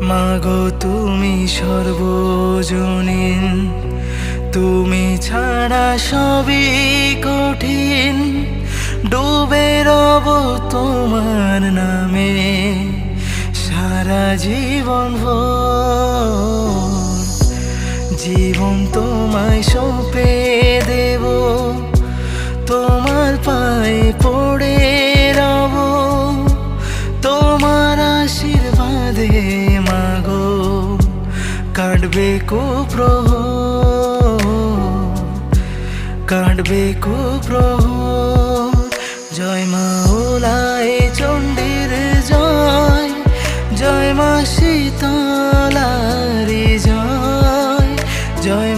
মাগো তুমি সর্বজনীন, তুমি ছাড়া সবই কঠিন। ডুবে রব তোমার নামে সারা জীবন ভোর। জীবন তোমায় সঁপে দেব, তোমার পায়ে পড়ে রব। তোমার আশীর্বাদে মাগো কাটবে কুপ্রভাত, কাটবে কুপ্রভাত। জয় মা ওলাই চণ্ডীর জয়, জয় মা শীতলারি জয়, জয়